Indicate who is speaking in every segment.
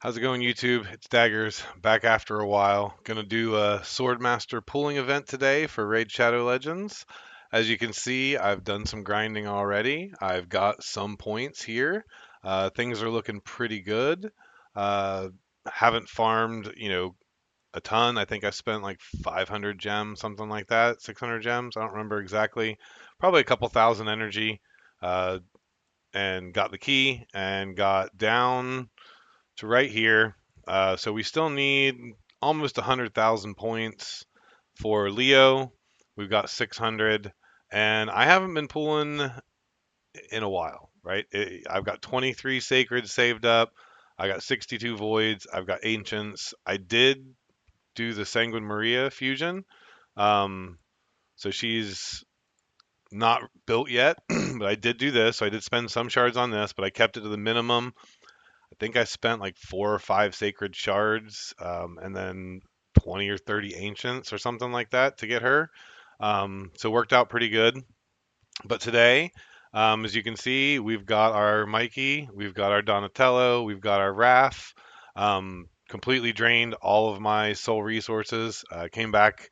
Speaker 1: How's it going, YouTube? It's Daggers, back after a while. Gonna do a Swordmaster pooling event today for Raid Shadow Legends. As you can see, I've done some grinding already. I've got some points here. Things are looking pretty good. Uh, haven't farmed, a ton. I think I spent like 500 gems, something like that, 600 gems. I don't remember exactly. Probably a couple thousand energy. Uh, and got the key and got down to right here. So we still need almost 100,000 points for Leo. We've got 600, and I haven't been pulling in a while, right? I've got 23 sacred saved up. I got 62 voids. I've got ancients. I did do the Sanguine Maria fusion. Um, so she's not built yet, but I did do this. So I did spend some shards on this, but I kept it to the minimum. I think I spent like 4 or 5 sacred shards, and then 20 or 30 ancients or something like that to get her. So worked out pretty good. But today, as you can see, we've got our Mikey, we've got our Donatello, we've got our Wrath. Completely drained all of my soul resources. Came back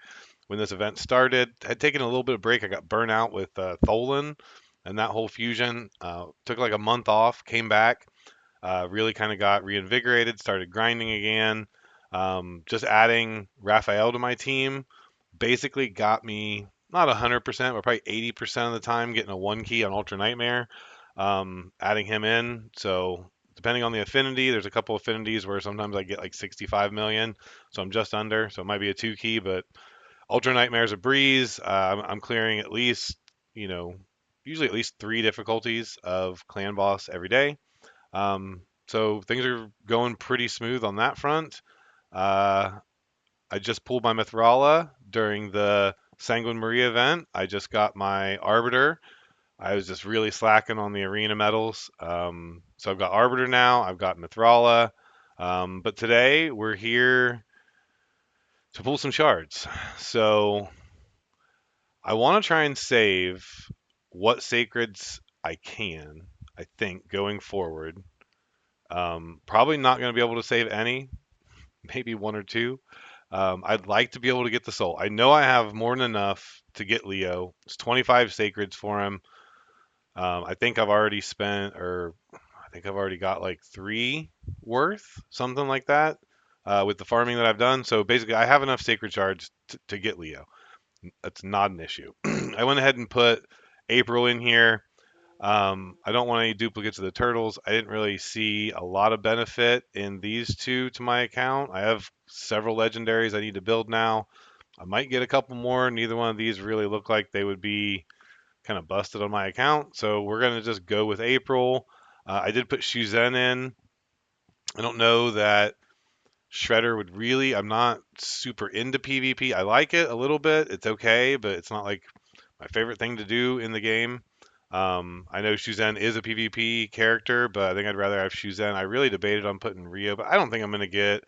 Speaker 1: when this event started. Had taken a little bit of break. I got burnt out with Tholan and that whole fusion. Took like a month off. Came back, really kind of got reinvigorated, started grinding again. Just adding Raphael to my team basically got me not 100%, but probably 80% of the time getting a one key on Ultra Nightmare, adding him in. So depending on the affinity, there's a couple affinities where sometimes I get like 65 million, so I'm just under. So it might be a two key, but Ultra Nightmare is a breeze. I'm clearing at least, you know, usually at least 3 difficulties of Clan Boss every day. So things are going pretty smooth on that front. Uh, I just pulled my Mithrala during the Sanguine Maria event. I just got my Arbiter. I was just really slacking on the arena medals. So I've got Arbiter now. I've got Mithrala. But today we're here to pull some shards. So I want to try and save what sacreds I can, I think, going forward. Probably not going to be able to save any, maybe one or two. I'd like to be able to get the soul. I know I have more than enough to get Leo. It's 25 sacreds for him. I think I've already spent, or I think I've already got like 3 worth, something like that, with the farming that I've done. So basically, I have enough sacred shards to get Leo. That's not an issue. I went ahead and put April in here. I don't want any duplicates of the turtles. I didn't really see a lot of benefit in these two to my account. I have several legendaries I need to build now. I might get a couple more. Neither one of these really look like they would be kind of busted on my account. So we're going to just go with April. I did put Shuzen in. I don't know that Shredder would really. I'm not super into PvP. I like it a little bit. It's okay, but it's not like my favorite thing to do in the game. I know Shuzen is a PvP character, but I think I'd rather have Shuzen. I really debated on putting Rio, but I don't think I'm going to get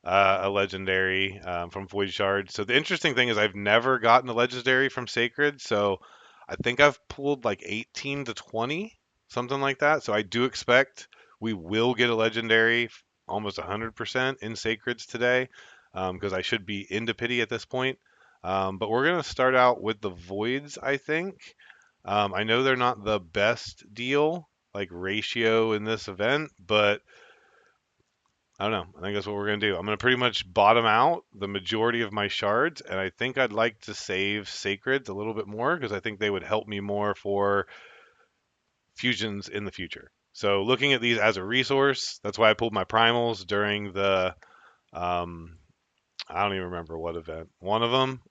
Speaker 1: a legendary from Void Shard. So the interesting thing is I've never gotten a legendary from Sacred, so I think I've pulled like 18 to 20, something like that. So I do expect we will get a legendary almost 100% in Sacreds today, because I should be into pity at this point. But we're going to start out with the Voids, I think. I know they're not the best deal, like ratio in this event, but I don't know. I think that's what we're going to do. I'm going to pretty much bottom out the majority of my shards, and I think I'd like to save sacreds a little bit more because I think they would help me more for fusions in the future. So looking at these as a resource, that's why I pulled my primals during the um, I don't even remember what event. One of them.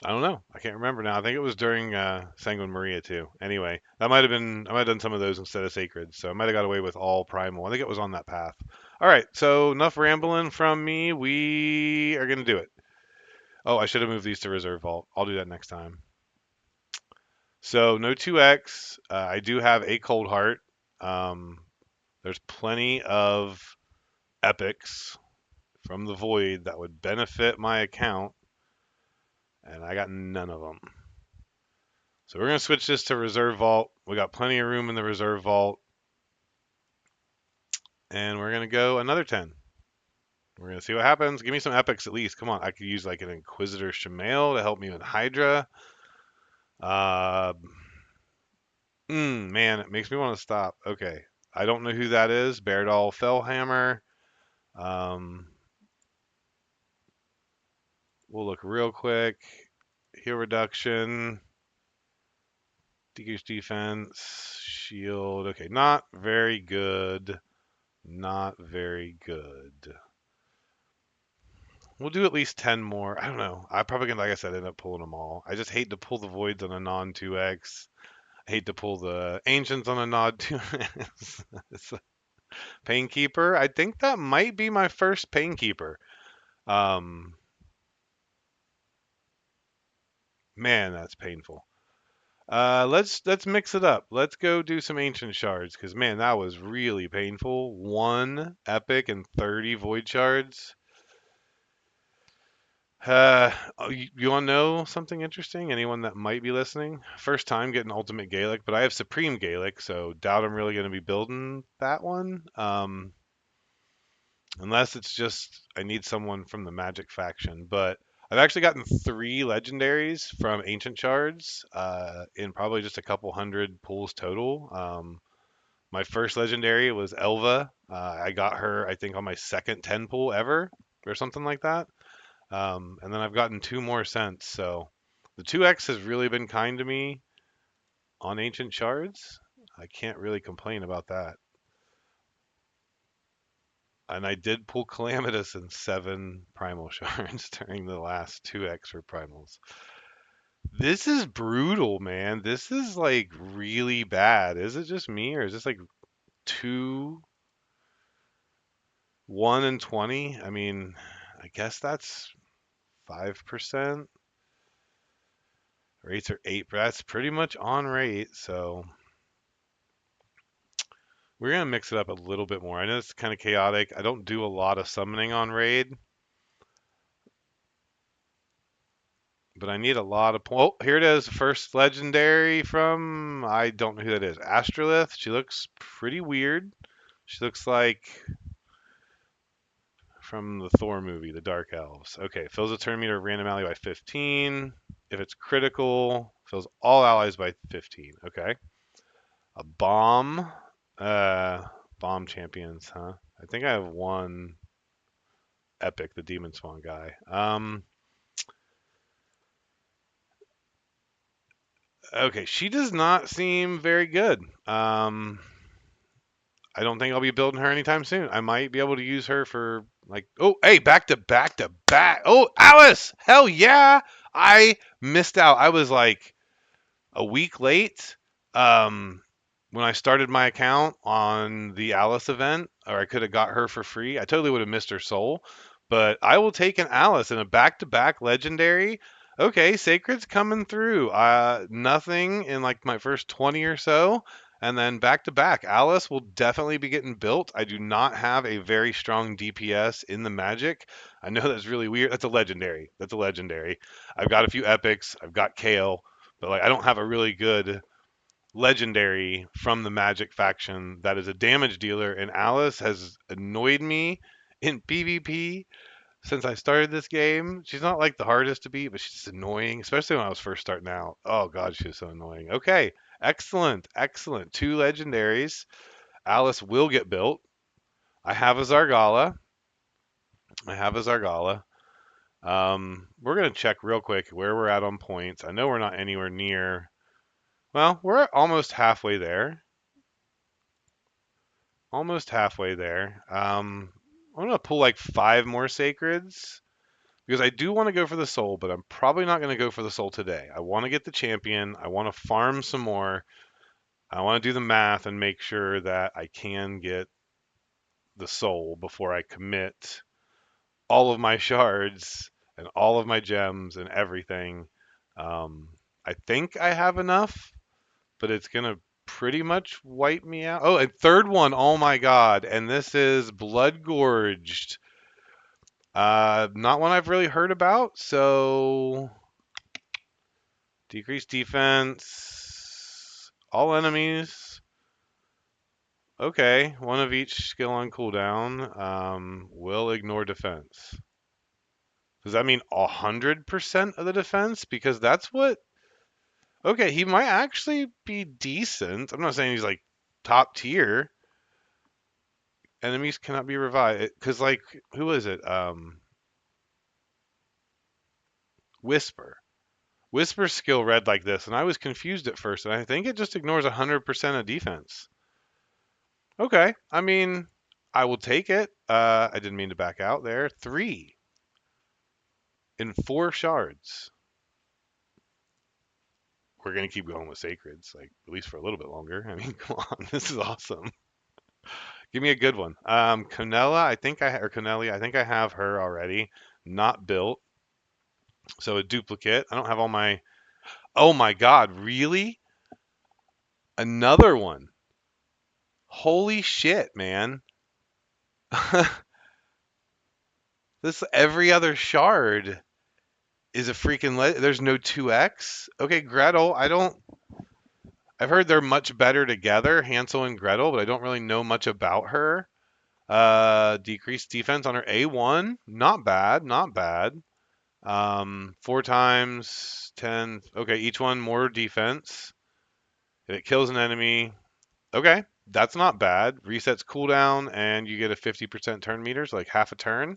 Speaker 1: I don't know. I can't remember now. I think it was during Sanguine Maria too. Anyway, that might have been. I might have done some of those instead of sacred, so I might have got away with all primal. I think it was on that path. All right, so enough rambling from me. We are gonna do it. Oh, I should have moved these to reserve vault. I'll do that next time. So no 2x. I do have a cold heart. Um, there's plenty of epics from the void that would benefit my account, and I got none of them. So we're going to switch this to reserve vault. We got plenty of room in the reserve vault. And we're going to go another 10. We're going to see what happens. Give me some epics at least. Come on. I could use like an Inquisitor Shamail to help me with Hydra. Uh, man, it makes me want to stop. Okay. I don't know who that is. Beardall Fellhammer. Um, we'll look real quick. Heal reduction. Decrease defense. Shield. Okay. Not very good. Not very good. We'll do at least 10 more. I don't know. I probably can, like I said, end up pulling them all. I just hate to pull the voids on a non 2x. I hate to pull the ancients on a non 2x. It's a Painkeeper. I think that might be my first Painkeeper. Um, man, that's painful. Let's mix it up. Let's go do some ancient shards because man, that was really painful. One epic and 30 void shards. You want to know something interesting? Anyone that might be listening? First time getting Ultimate Gaelic, but I have Supreme Gaelic, so doubt I'm really going to be building that one. Unless it's just I need someone from the Magic faction. But I've actually gotten three legendaries from Ancient Shards in probably just a couple hundred pulls total. My first legendary was Elva. I got her, I think, on my second 10 pull ever or something like that. And then I've gotten two more since. So the 2x has really been kind to me on Ancient Shards. I can't really complain about that. And I did pull Calamitous in 7 Primal Shards during the last 2x for Primals. This is brutal, man. This is like really bad. Is it just me or is this like 2, 1 and 20? I mean, I guess that's 5%. Rates are 8, but that's pretty much on rate. So we're gonna mix it up a little bit more. I know it's kind of chaotic. I don't do a lot of summoning on raid, but I need a lot of. Oh, here it is. First legendary from I don't know who that is. Astrolith. She looks pretty weird. She looks like from the Thor movie, the Dark Elves. Okay, fills a turn meter of random ally by 15. If it's critical, fills all allies by 15. Okay. A bomb. Uh, bomb champions, huh? I think I have one epic, the Demon Spawn guy. Okay, she does not seem very good. I don't think I'll be building her anytime soon. I might be able to use her for like, oh, hey, back to back to back. Oh, Alice, hell yeah! I missed out. I was like a week late. Um, when I started my account on the Alice event, or I could have got her for free. I totally would have missed her soul, but I will take an Alice in a back-to-back legendary. Okay, Sacred's coming through. Nothing in like my first 20 or so, and then back to back. Alice will definitely be getting built. I do not have a very strong DPS in the Magic. I know that's really weird. That's a legendary. That's a legendary. I've got a few epics. I've got Kale, but like I don't have a really good legendary from the Magic faction that is a damage dealer, and Alice has annoyed me in PvP since I started this game. She's not like the hardest to beat, but she's annoying, especially when I was first starting out. Oh god, she was so annoying. Okay, excellent, excellent. Two legendaries. Alice will get built. I have a Zargala. I have a Zargala. We're gonna check real quick where we're at on points. I know we're not anywhere near. Well, we're almost halfway there. Almost halfway there. I'm gonna pull like 5 more sacreds because I do want to go for the soul, but I'm probably not gonna go for the soul today. I want to get the champion. I want to farm some more. I want to do the math and make sure that I can get the soul before I commit all of my shards and all of my gems and everything. Um, I think I have enough, but it's gonna pretty much wipe me out. Oh, and third one, oh my god, and this is Blood Gorged. Not one I've really heard about, so decrease defense, all enemies. Okay, one of each skill on cooldown. Will ignore defense. Does that mean 100% of the defense? Because that's what. Okay, he might actually be decent. I'm not saying he's like top tier. Enemies cannot be revived. Because, like, who is it? Whisper. Whisper's skill read like this, and I was confused at first, and I think it just ignores 100% of defense. Okay, I mean, I will take it. I didn't mean to back out there. 3 in 4 shards. We're gonna keep going with sacreds, like at least for a little bit longer. I mean, come on, this is awesome. Give me a good one. Conella, I think or Conelli, I think I have her already. Not built, so a duplicate. I don't have all my. Oh my God, really? Another one. Holy shit, man. This every other shard is a freaking there's no 2x. Okay, Gretel, I've heard they're much better together, Hansel and Gretel, but I don't really know much about her. Decreased defense on her A1, not bad, not bad. 4 times 10. Okay, each one more defense. If it kills an enemy, okay, that's not bad. Resets cooldown, and you get a 50% turn meters, like half a turn.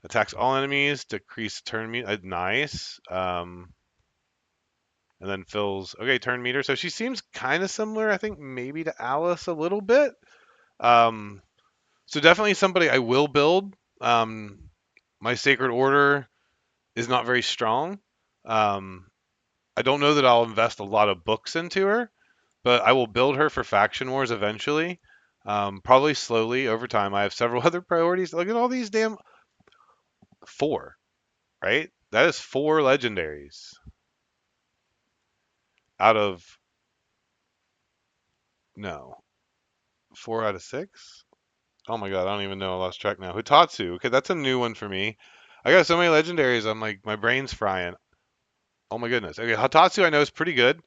Speaker 1: Attacks all enemies, decrease turn meter. Nice. And then fills. Okay, turn meter. So she seems kind of similar, I think, maybe to Alice a little bit. Um, so definitely somebody I will build. My Sacred Order is not very strong. Um, I don't know that I'll invest a lot of books into her, but I will build her for Faction Wars eventually. Probably slowly over time. I have several other priorities. Look at all these damn 4, right? That is 4 legendaries out of no 4 out of 6. Oh my god, I don't even know. I lost track now. Hutatsu. Okay, that's a new one for me. I got so many legendaries. I'm like my brain's frying. Oh my goodness. Okay, Hutatsu I know is pretty good.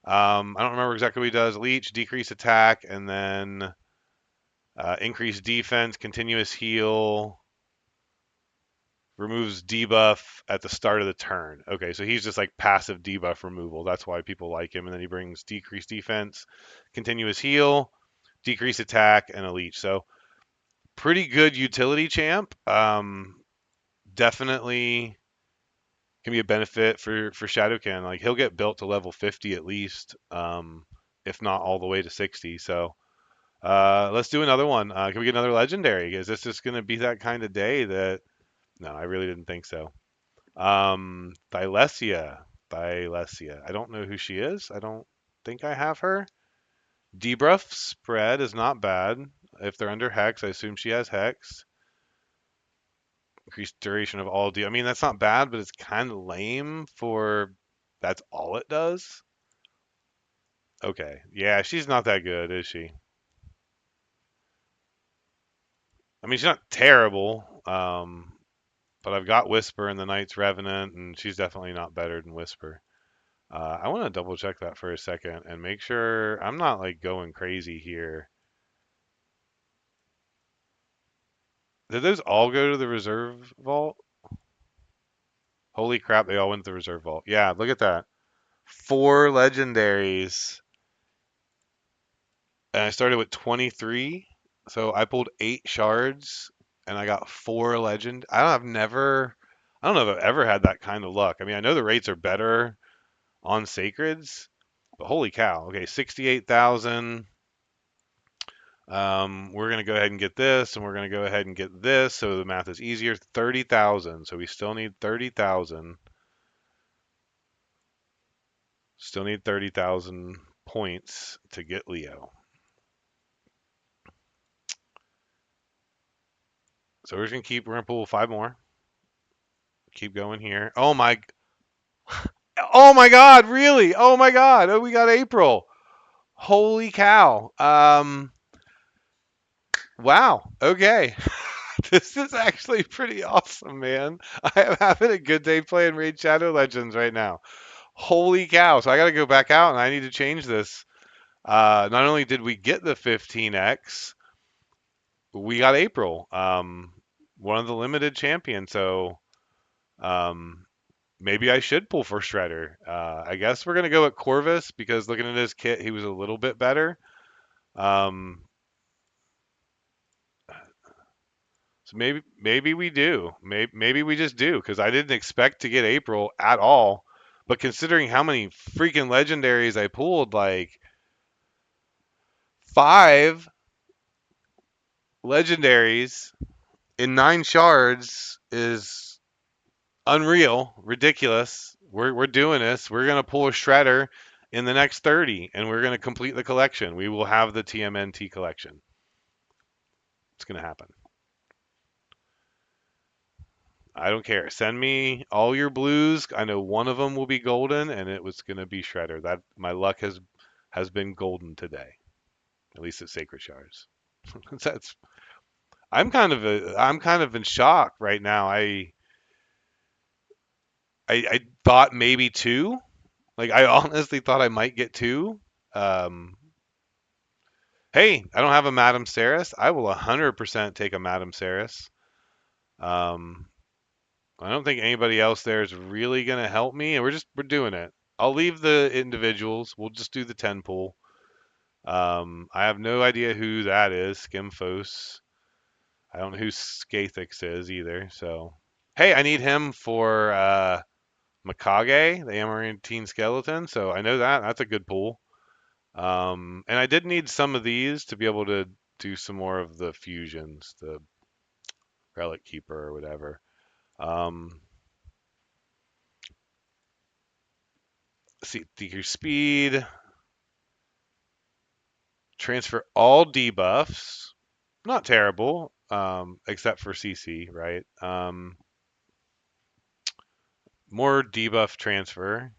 Speaker 1: I don't remember exactly what he does. Leech, decrease attack, and then increase defense, continuous heal, removes debuff at the start of the turn. Okay, so he's just like passive debuff removal. That's why people like him. And then he brings decreased defense, continuous heal, decrease attack, and a leech. So pretty good utility champ. Definitely can be a benefit for Shadowcan. Like he'll get built to level 50 at least, if not all the way to 60. So let's do another one. Can we get another legendary? Is this just gonna be that kind of day that? No, I really didn't think so. Thylesia. Thylesia. I don't know who she is. I don't think I have her. Debuff spread is not bad. If they're under Hex, I assume she has Hex. Increased duration of all I mean, that's not bad, but it's kind of lame for that's all it does. Okay. Yeah, she's not that good, is she? I mean, she's not terrible. But I've got Whisper and the Knight's Revenant, and she's definitely not better than Whisper. I want to double check that for a second and make sure I'm not like going crazy here. Did those all go to the reserve vault? Holy crap, they all went to the reserve vault. Yeah, look at that. 4 legendaries. And I started with 23. So I pulled 8 shards and I got 4 legend. I don't know if I've ever had that kind of luck. I mean, I know the rates are better on sacreds, but holy cow. Okay, 68,000. We're going to go ahead and get this, and we're going to go ahead and get this, so the math is easier. 30,000. So we still need 30,000. Still need 30,000 points to get Leo. So we're gonna pull 5 more. Keep going here. Oh my God, really? Oh my God. Oh, we got April. Holy cow. Wow. Okay. This is actually pretty awesome, man. I am having a good day playing Raid Shadow Legends right now. Holy cow. So I got to go back out and I need to change this. Not only did we get the 15x, we got April, one of the limited champions. So um, maybe I should pull for Shredder. I guess we're gonna go at Corvus because looking at his kit, he was a little bit better. Um, so maybe we do. Maybe we just do because I didn't expect to get April at all. But considering how many freaking legendaries I pulled, like 5 legendaries in 9 shards is unreal, ridiculous. We're doing this. We're gonna pull a shredder in the next 30, and we're gonna complete the collection. We will have the TMNT collection. It's gonna happen. I don't care. Send me all your blues. I know one of them will be golden, and it was gonna be shredder. That my luck has been golden today. At least at Sacred Shards. That's I'm kind of in shock right now. I thought maybe two. Like I honestly thought I might get two. Um, hey, I don't have a Madame Saris. I will 100% take a Madame Saris. Um, I don't think anybody else there is really gonna help me, and we're doing it. I'll leave the individuals. We'll just do the 10 pool. I have no idea who that is. Skimfos. I don't know who Skathix is either. So, hey, I need him for Mikage, the Amarantine skeleton. So I know that. That's a good pool. And I did need some of these to be able to do some more of the fusions, the Relic Keeper or whatever. Um, see, your speed, transfer all debuffs. Not terrible, except for CC, right? More debuff transfer.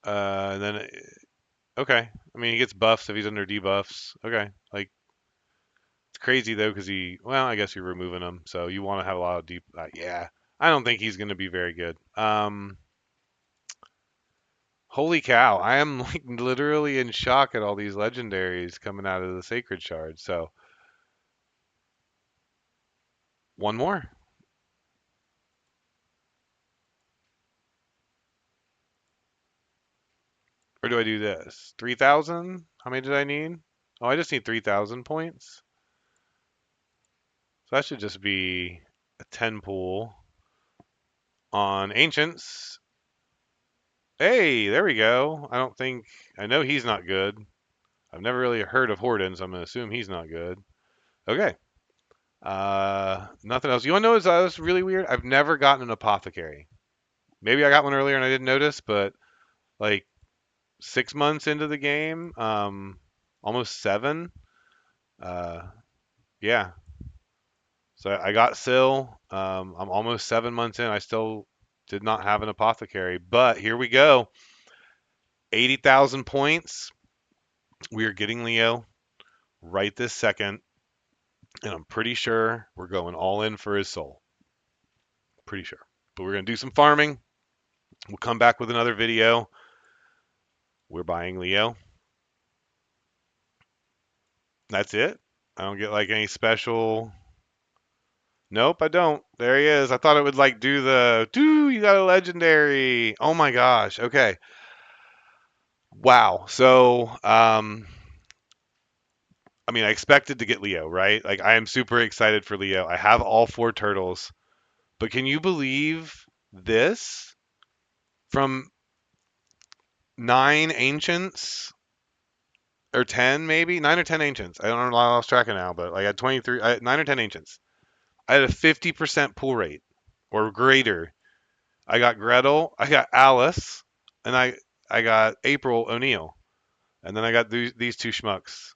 Speaker 1: And then, okay. I mean, he gets buffs if he's under debuffs. Okay. Like, it's crazy though, because well, I guess you're removing him, so you want to have a lot of deep. Yeah, I don't think he's going to be very good. Holy cow, I am like literally in shock at all these legendaries coming out of the sacred shard. So one more, or do I do this? 3,000? How many did I need? Oh, I just need 3,000 points. So that should just be a 10 pool on ancients. Hey, there we go. I know he's not good. I've never really heard of Horton, so I'm gonna assume he's not good. Okay. Nothing else. You wanna know what's really weird? I've never gotten an apothecary. Maybe I got one earlier and I didn't notice, but like 6 months into the game, almost 7. Uh, yeah. So I got Syl. I'm almost 7 months in. I still did not have an apothecary, but here we go. 80,000 points. We are getting Leo right this second, and I'm pretty sure we're going all in for his soul. Pretty sure. But we're gonna do some farming. We'll come back with another video. We're buying Leo. That's it. I don't get like any special. Nope, I don't. There he is. I thought it would like do you got a legendary. Oh my gosh. Okay. Wow. So, I mean, I expected to get Leo, right? Like I am super excited for Leo. I have all 4 turtles. But can you believe this? From 9 ancients or 10 maybe? 9 or 10 ancients. I don't know, I lost track of now, but like I had 23 9 or 10 ancients. I had a 50% pull rate or greater. I got Gretel, I got Alice, and I got April O'Neil, and then I got these 2 schmucks.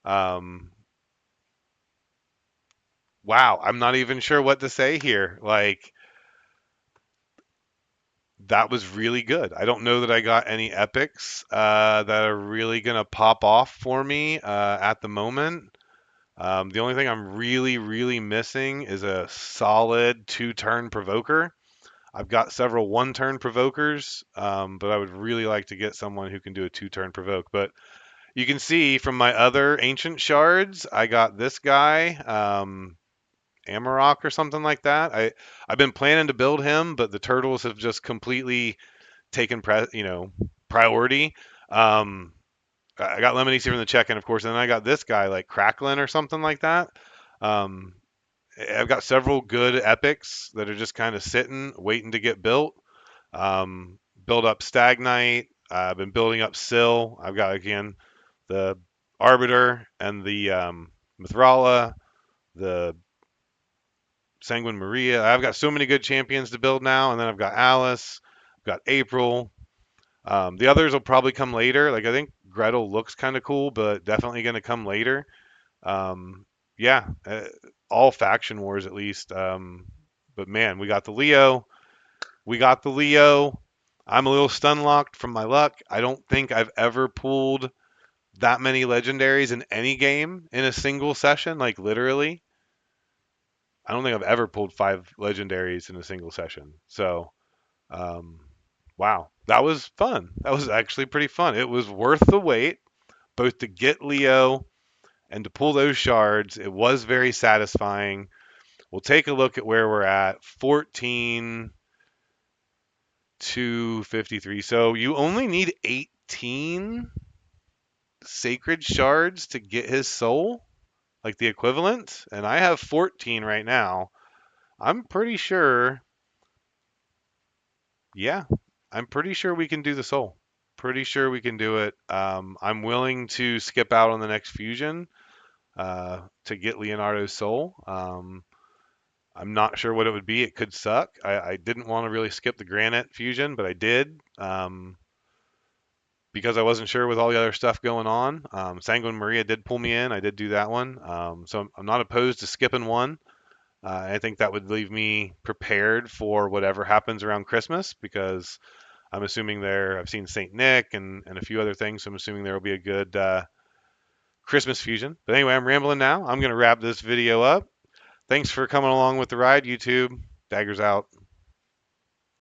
Speaker 1: Um, wow, I'm not even sure what to say here. Like that was really good. I don't know that I got any epics that are really gonna pop off for me at the moment. The only thing I'm really missing is a solid 2-turn provoker. I've got several one-turn provokers, but I would really like to get someone who can do a two-turn provoke. But you can see from my other ancient shards, I got this guy, Amarok or something like that. I've been planning to build him, but the turtles have just completely taken priority. Um, I got Lemony from the check-in, of course, and then I got this guy like Cracklin or something like that. Um, I've got several good epics that are just kind of sitting, waiting to get built. Build up Stagnite. I've been building up Sill. I've got again the Arbiter and the Mithrala, the Sanguine Maria. I've got so many good champions to build now, and then I've got Alice, I've got April. The others will probably come later. Like I think Gretel looks kind of cool, but definitely going to come later. Yeah, all faction wars at least. But man, we got the Leo. We got the Leo. I'm a little stun locked from my luck. I don't think I've ever pulled that many legendaries in any game in a single session. Like literally, I don't think I've ever pulled 5 legendaries in a single session. So, um, wow, that was fun. That was actually pretty fun. It was worth the wait, both to get Leo and to pull those shards. It was very satisfying. We'll take a look at where we're at. 14 to 53. So you only need 18 sacred shards to get his soul, like the equivalent. And I have 14 right now. I'm pretty sure, yeah, I'm pretty sure we can do the soul. Pretty sure we can do it. I'm willing to skip out on the next fusion to get Leonardo's soul. I'm not sure what it would be. It could suck. I didn't want to really skip the granite fusion, but I did because I wasn't sure with all the other stuff going on. Sanguine Maria did pull me in. I did do that one. So I'm not opposed to skipping one. I think that would leave me prepared for whatever happens around Christmas because I'm assuming there, I've seen St. Nick and a few other things. So I'm assuming there will be a good Christmas fusion. But anyway, I'm rambling now. I'm going to wrap this video up. Thanks for coming along with the ride, YouTube. Daggers out.